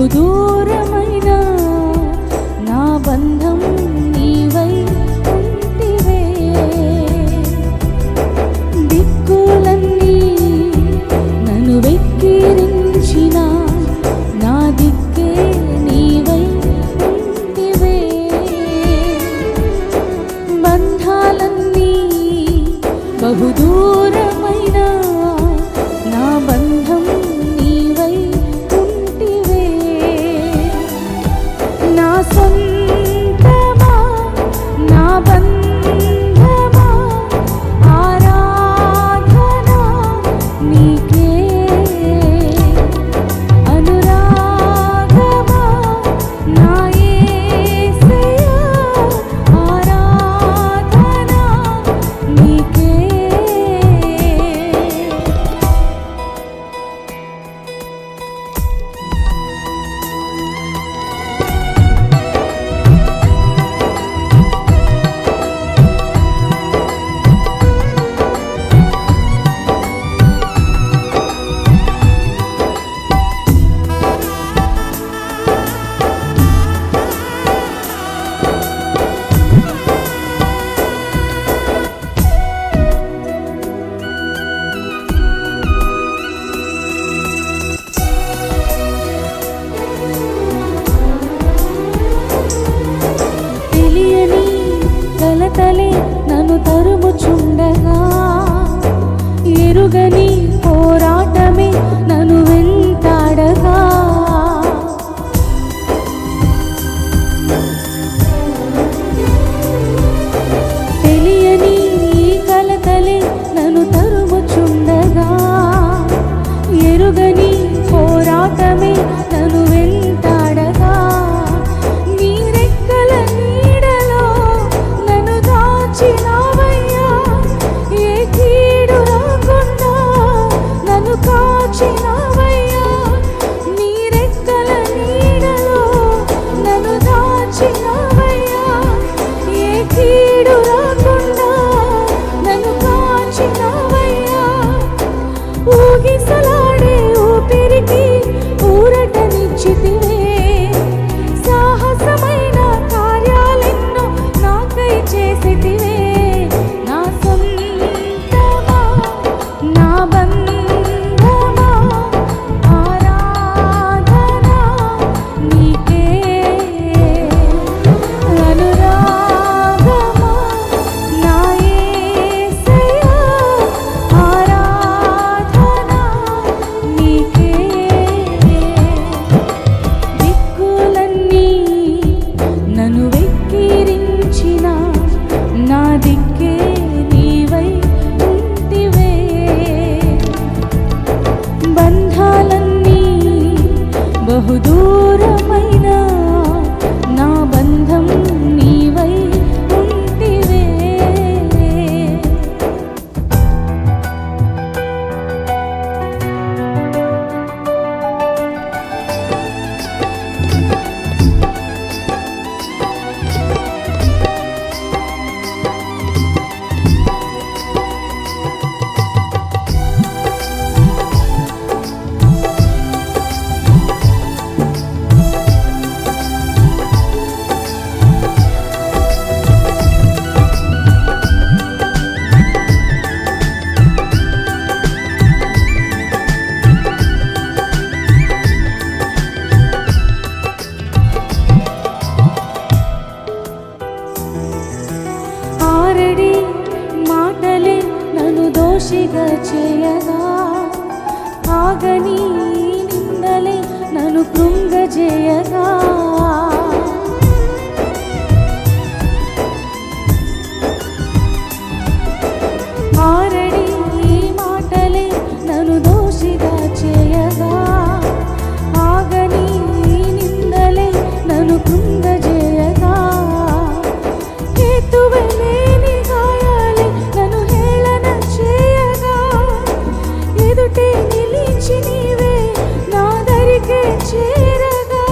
బహుదూరమైన నా బంధం నీవై ఉంటివే. దిక్కులన్నీ నన్ను వెక్కిరించిన నా దిక్కే నీవై ఉంటివే. బంధాలన్నీ బహుదూరమైన నా బంధం నీవై ఉంటివే. నా సొంతమా నా బంధమా ఆరాధన నీకే. అనురాగమా నా యేసయ్యా ఆరాధన నీకే. తెలియని కలతలే నన్ను తరుముచుండగా, ఎరుగని పోరాటమే నన్ను వెంటాడగా, తెలియని కలతలే నన్ను తరుముచుండగా, ఎరుగని పోరాటమే నన్ను వెంటాడగా, నీ రెక్కల నీడలో నన్ను దాచినావయ్యా. ఏ కీడు రాకుండా నన్ను కాచినావయ్యా. నీ రెక్కల నీడలో నన్ను దాచినావయ్యా. ఏ కీడు రాకుండా నన్ను కాచినావయ్యా. ఊగిసలాడే ఊపిరికి ఊరటనిచ్చితివే. సాహసమైన కార్యాలెన్నో నాకై చేసితివే. నా సొంతమా నా బంధమా ఆరాధన నీకే. అనురాగమా నా యేసయ్యా ఆరాధన నీకే. దిక్కులన్నీ నన్ను వెక్కిరించిన నా దిక్కే నీవై ఉంటివే. బంధాలన్నీ బహుదూరమైన నా బంధం నీవై ఉంటివే. ఆరడి మాటలే నన్ను దోషిగా చేయగా, ఆగని నిందలే నన్ను కృంగజేయగా, ఆరడి మాటలే నన్ను దోషిగా చేయగా, ఆగని నిందలే నన్ను కృంగజేయగా, హేతువులేని గాయాలే నన్ను హేళన చేయగా, ఎదుటే నిలిచి నీవే నా దరికే చేరగా,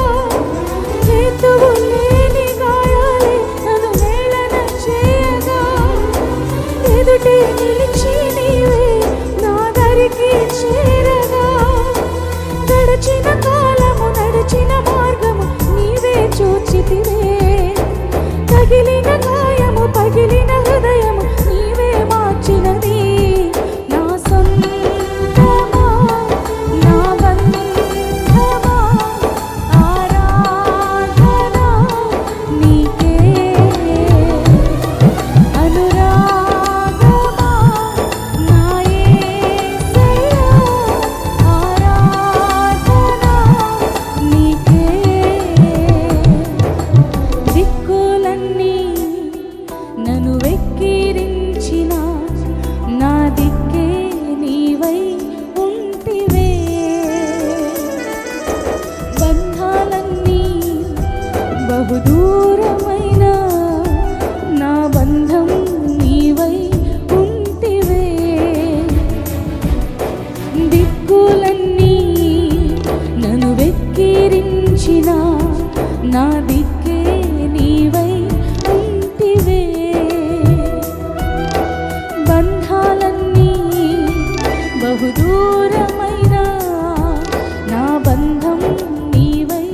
నా దిక్కే నీవై ఉంటివే. బంధాలన్నీ బహుదూరమైన నా బంధం నీవై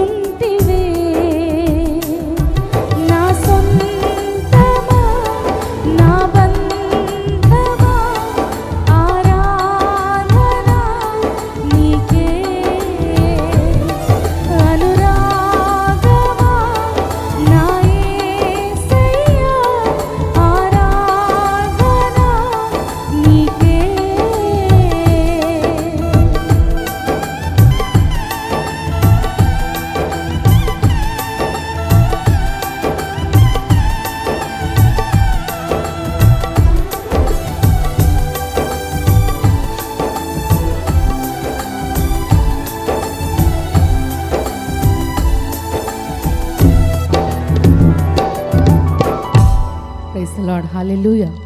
ఉంటివే. నా సొంతమా నా బంధమా ఆరాధన నీకే. అనురాగమా నా యేసయ్యా ఆరాధన నీకే. Praise the Lord. Hallelujah.